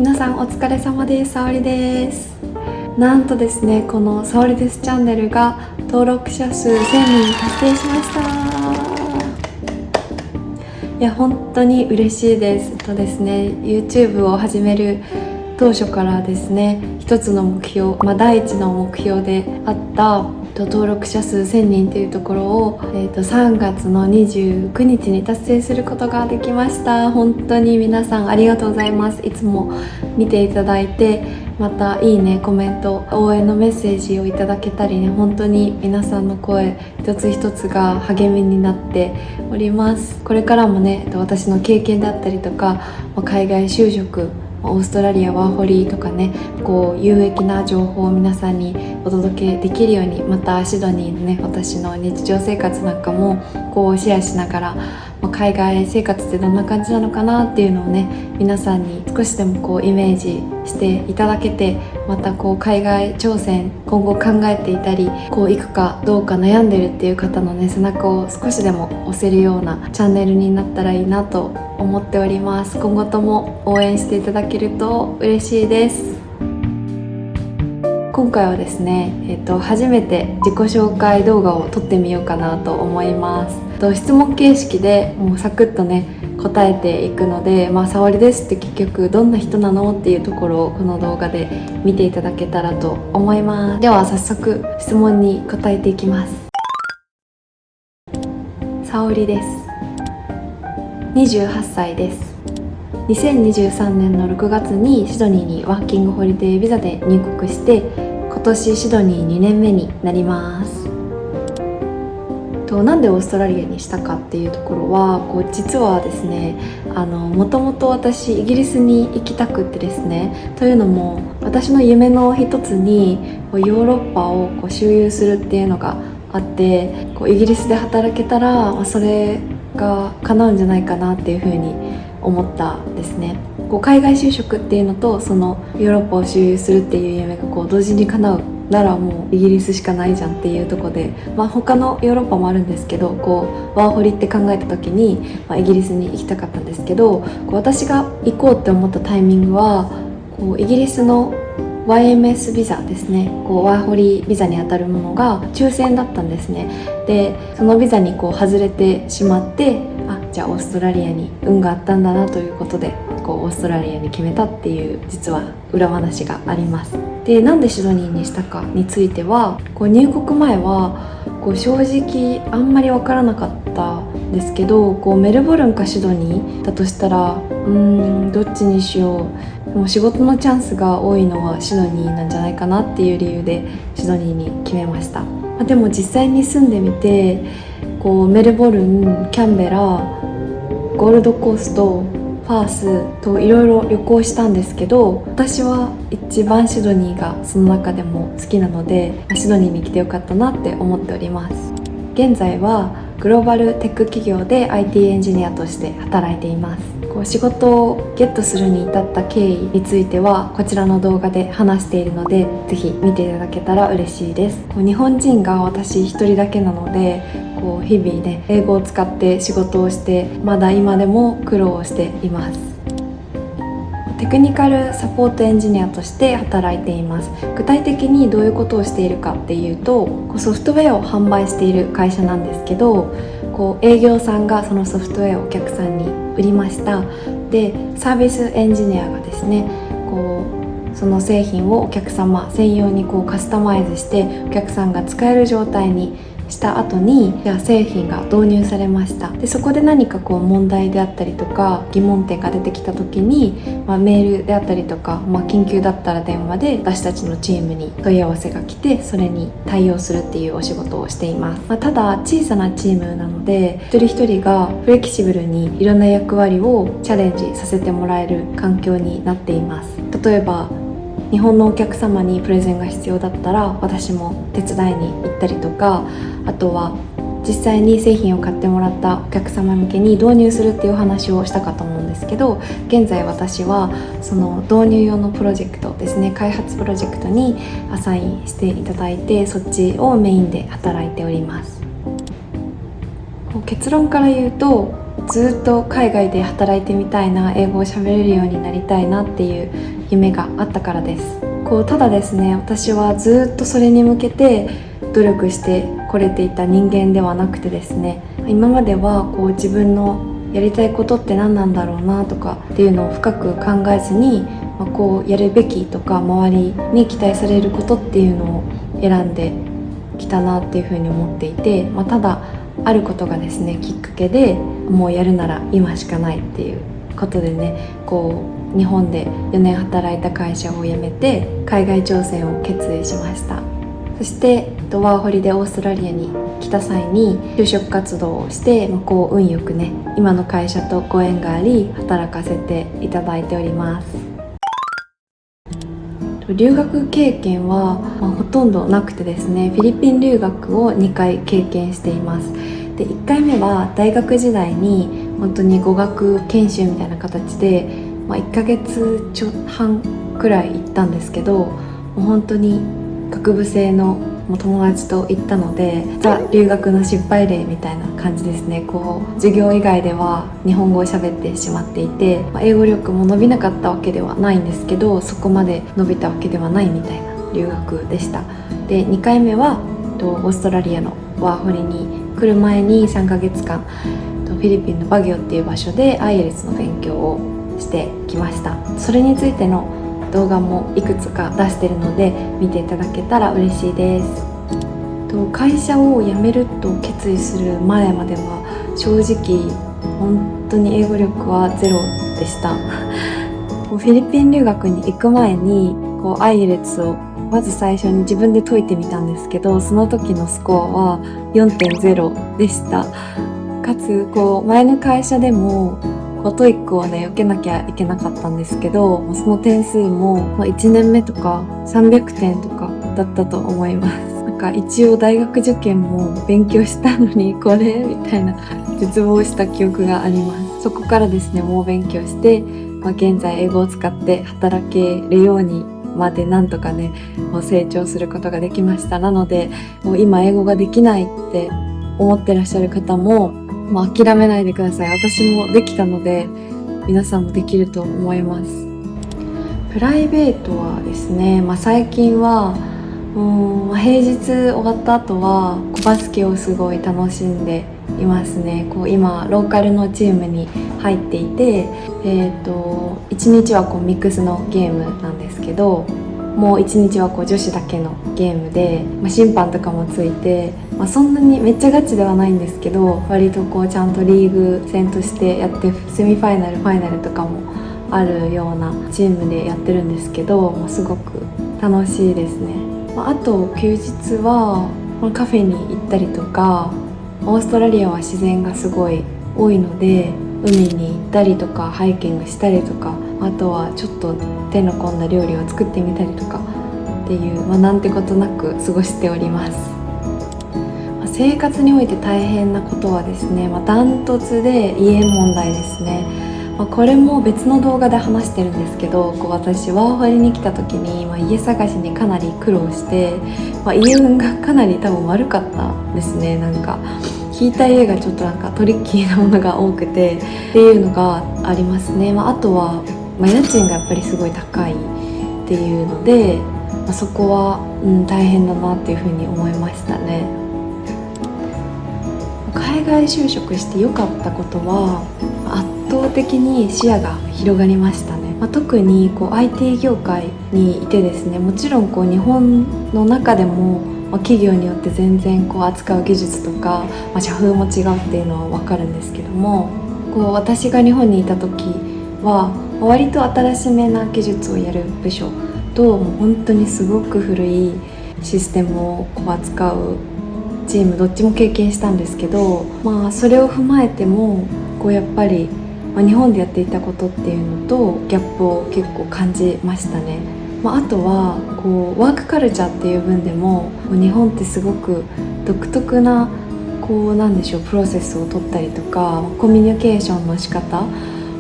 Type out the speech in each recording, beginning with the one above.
皆さんお疲れ様です。さおりです。なんとですね、このさおりですチャンネルが登録者数1000人達成しました。いや本当に嬉しいですですね、 YouTube を始める当初からですね、一つの目標、第一の目標であった登録者数1000人というところを、3月の29日に達成することができました。本当に皆さんありがとうございます。いつも見ていただいて、またいいね、コメント、応援のメッセージをいただけたりね、本当に皆さんの声一つ一つが励みになっております。これからもね、私の経験だったりとか、海外就職、オーストラリアワーホリとかね、有益な情報を皆さんにお届けできるように、またシドニーのね、私の日常生活なんかもシェアしながら、海外生活ってどんな感じなのかなっていうのをね、皆さんに少しでもイメージしていただけて、また海外挑戦今後考えていたり、行くかどうか悩んでるっていう方のね、背中を少しでも押せるようなチャンネルになったらいいなと思っております。今後とも応援していただけると嬉しいです。今回はですね、初めて自己紹介動画を撮ってみようかなと思います。質問形式でもうサクッとね答えていくので、さおりですって結局どんな人なのっていうところをこの動画で見ていただけたらと思います。では早速質問に答えていきます。さおりです。28歳です。2023年の6月にシドニーにワーキングホリデービザで入国して、今年シドニー2年目になります。なんでオーストラリアにしたかっていうところは、実はですね、もともと私イギリスに行きたくってですね、というのも私の夢の一つにヨーロッパを周遊するっていうのがあって、イギリスで働けたら、それが叶うんじゃないかなっていうふうに思ったんですね。海外就職っていうのとそのヨーロッパを周遊するっていう夢が同時に叶うなら、もうイギリスしかないじゃんっていうところで、他のヨーロッパもあるんですけど、ワーホリって考えた時に、イギリスに行きたかったんですけど、私が行こうって思ったタイミングはイギリスの YMS ビザですね、ワーホリビザに当たるものが抽選だったんですね。でそのビザに外れてしまって、じゃあオーストラリアに運があったんだなということでオーストラリアに決めたっていう、実は裏話があります。でなんでシドニーにしたかについては、入国前は正直あんまり分からなかったんですけど、メルボルンかシドニーだとしたらどっちにしよう、でも仕事のチャンスが多いのはシドニーなんじゃないかなっていう理由でシドニーに決めました。でも実際に住んでみて、メルボルン、キャンベラ、ゴールドコースト、ファースといろいろ旅行したんですけど、私は一番シドニーがその中でも好きなので、シドニーに来てよかったなって思っております。現在はグローバルテック企業で IT エンジニアとして働いています。仕事をゲットするに至った経緯についてはこちらの動画で話しているので、ぜひ見ていただけたら嬉しいです。日本人が私一人だけなので、日々ね英語を使って仕事をして、まだ今でも苦労をしています。テクニカルサポートエンジニアとして働いています。具体的にどういうことをしているかっていうと、ソフトウェアを販売している会社なんですけど、営業さんがそのソフトウェアをお客さんに売りました。でサービスエンジニアがですね、その製品をお客様専用にカスタマイズしてお客さんが使える状態にした後に、じゃあ製品が導入されました。でそこで何か問題であったりとか疑問点が出てきた時に、メールであったりとか、緊急だったら電話で私たちのチームに問い合わせが来て、それに対応するっていうお仕事をしています。ただ小さなチームなので、一人一人がフレキシブルにいろんな役割をチャレンジさせてもらえる環境になっています。例えば日本のお客様にプレゼンが必要だったら、私も手伝いに行ったりとか、あとは実際に製品を買ってもらったお客様向けに導入するっていう話をしたかと思うんですけど、現在私はその導入用のプロジェクトですね、開発プロジェクトにアサインしていただいて、そっちをメインで働いております。結論から言うと、ずっと海外で働いてみたいな、英語を喋れるようになりたいなっていう夢があったからです。ただですね、私はずっとそれに向けて努力してこれていた人間ではなくてですね、今までは自分のやりたいことって何なんだろうなとかっていうのを深く考えずに、やるべきとか周りに期待されることっていうのを選んできたなっていうふうに思っていて、ただあることがですねきっかけで、もうやるなら今しかないっていうことでね、日本で4年働いた会社を辞めて海外挑戦を決意しました。そしてワーホリでオーストラリアに来た際に就職活動をして、運よくね今の会社とご縁があり働かせていただいております。留学経験は、ほとんどなくてですね、フィリピン留学を2回経験しています。で1回目は大学時代に本当に語学研修みたいな形で、1ヶ月半くらい行ったんですけど、もう本当に学部生の友達と行ったので、ザ留学の失敗例みたいな感じですね。授業以外では日本語を喋ってしまっていて、英語力も伸びなかったわけではないんですけど、そこまで伸びたわけではないみたいな留学でした。で2回目はオーストラリアのワーホリに来る前に3ヶ月間フィリピンのバギオっていう場所で IELTS の勉強をしてきました。それについての動画もいくつか出してるので見ていただけたら嬉しいです。会社を辞めると決意する前までは正直本当に英語力はゼロでした。フィリピン留学に行く前にIELTS をまず最初に自分で解いてみたんですけど、その時のスコアは 4.0 でした。かつ前の会社でもトイックをね受けなきゃいけなかったんですけど、その点数も1年目とか300点とかだったと思います。一応大学受験も勉強したのにこれみたいな絶望した記憶があります。そこからですね猛勉強して、現在英語を使って働けるようにまでなんとかね成長することができました。なのでもう今英語ができないって思ってらっしゃる方も諦めないでください。私もできたので皆さんもできると思います。プライベートはですね、最近は平日終わった後はバスケをすごい楽しんでいますね。今ローカルのチームに入っていて、1日はミックスのゲームなんですけど、もう1日は女子だけのゲームで、審判とかもついて、そんなにめっちゃガチではないんですけど、割とちゃんとリーグ戦としてやって、セミファイナルファイナルとかもあるようなチームでやってるんですけど、すごく楽しいですね。あと休日はカフェに行ったりとか、オーストラリアは自然がすごい多いので海に行ったりとかハイキングしたりとか、あとはちょっと手の込んだ料理を作ってみたりとかっていう、なんてことなく過ごしております。生活において大変なことはですね、ダントツで家問題ですね。これも別の動画で話してるんですけど、私ワーホリに来た時に、家探しにかなり苦労して、家運がかなり多分悪かったですね。引いた家がちょっとトリッキーなものが多くてっていうのがありますね。あとは、家賃がやっぱりすごい高いっていうので、そこは、大変だなっていうふうに思いましたね。海外就職して良かったことは圧倒的に視野が広がりましたね。特にIT 業界にいてですね、もちろん日本の中でも企業によって全然扱う技術とか、社風も違うっていうのは分かるんですけども、私が日本にいた時は割と新しめな技術をやる部署と、もう本当にすごく古いシステムを扱うチーム、どっちも経験したんですけど、それを踏まえてもやっぱり、日本でやっていたことっていうのとギャップを結構感じましたね。あとはワークカルチャーっていう分でも日本ってすごく独特ななんでしょうプロセスを取ったりとか、コミュニケーションの仕方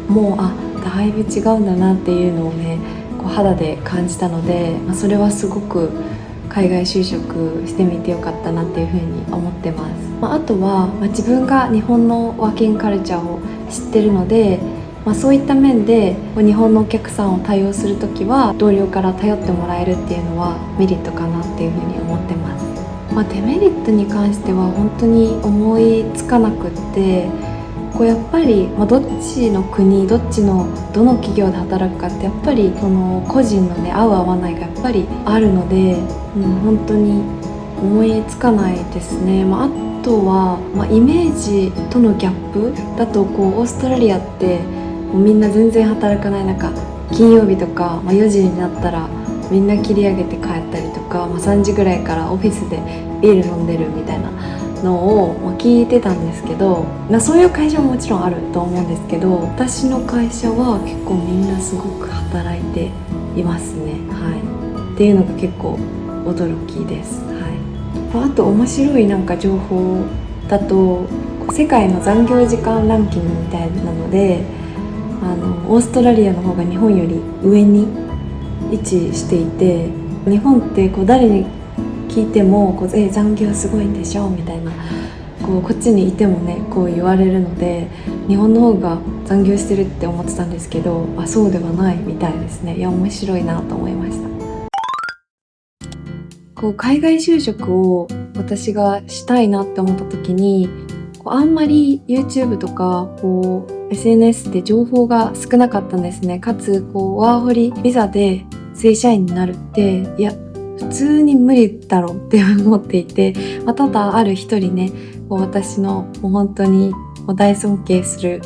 もだいぶ違うんだなっていうのをね肌で感じたので、それはすごく海外就職してみてよかったなっていうふうに思ってます。あとは、自分が日本のワーキングカルチャーを知ってるので、そういった面で日本のお客さんを対応するときは同僚から頼ってもらえるっていうのはメリットかなっていうふうに思ってます。デメリットに関しては本当に思いつかなくって、やっぱり、どっちの国どっちのどの企業で働くかってやっぱりその個人のね合う合わないがやっぱりあるので、本当に思いつかないですね。あとは、イメージとのギャップだとオーストラリアってみんな全然働かない中、金曜日とか、4時になったらみんな切り上げて帰ったりとか、3時ぐらいからオフィスでビール飲んでるみたいなのを聞いてたんですけど、そういう会社ももちろんあると思うんですけど、私の会社は結構みんなすごく働いていますね。っていうのが結構驚きです。あと面白い情報だと、世界の残業時間ランキングみたいなので、オーストラリアの方が日本より上に位置していて、日本って誰に聞いても残業すごいんでしょみたいな、こっちにいてもね言われるので、日本の方が残業してるって思ってたんですけど、そうではないみたいですね。面白いなと思いました。海外就職を私がしたいなって思った時に、あんまり YouTube とかSNS で情報が少なかったんですね。かつワーホリビザで正社員になるって普通に無理だろうって思っていて、ただある一人ね私の本当に大尊敬する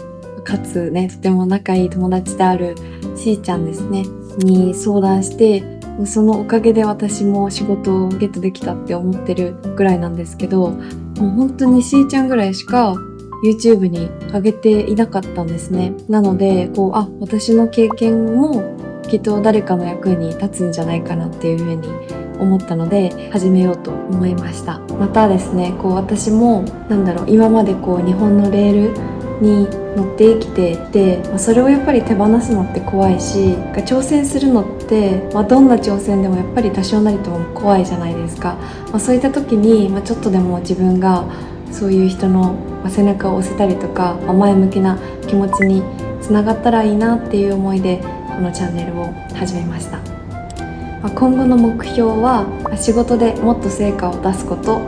かつねとても仲いい友達であるしーちゃんですねに相談して、そのおかげで私も仕事をゲットできたって思ってるぐらいなんですけど、もう本当にしーちゃんぐらいしか YouTube に上げていなかったんですね。なので私の経験もきっと誰かの役に立つんじゃないかなっていうふうに思ったので始めようと思いました。またですね私も今まで日本のレールに乗って生きていて、それをやっぱり手放すのって怖いし、挑戦するのって、どんな挑戦でもやっぱり多少なりとも怖いじゃないですか。そういった時に、ちょっとでも自分がそういう人の背中を押せたりとか、前向きな気持ちにつながったらいいなっていう思いでこのチャンネルを始めました。今後の目標は仕事でもっと成果を出すこと、オ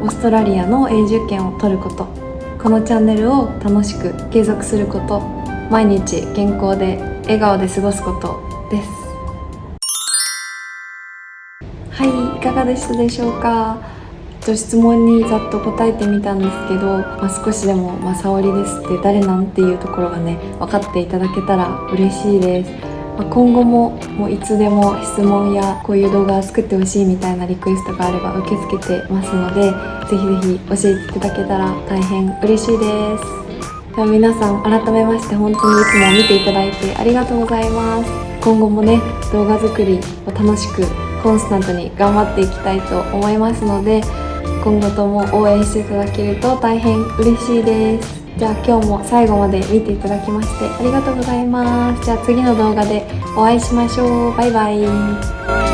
ーストラリアの永住権を取ること、このチャンネルを楽しく継続すること、毎日健康で笑顔で過ごすことです。いかがでしたでしょうか。質問にざっと答えてみたんですけど、少しでも「沙織です」って誰なんっていうところがね分かっていただけたら嬉しいです。今後もいつでも質問やこういう動画を作ってほしいみたいなリクエストがあれば受け付けてますので、ぜひぜひ教えていただけたら大変嬉しいです。では皆さん改めまして本当にいつも見ていただいてありがとうございます。今後もね動画作りを楽しくコンスタントに頑張っていきたいと思いますので、今後とも応援していただけると大変嬉しいです。じゃあ今日も最後まで見ていただきましてありがとうございます。じゃあ次の動画でお会いしましょう。バイバイ。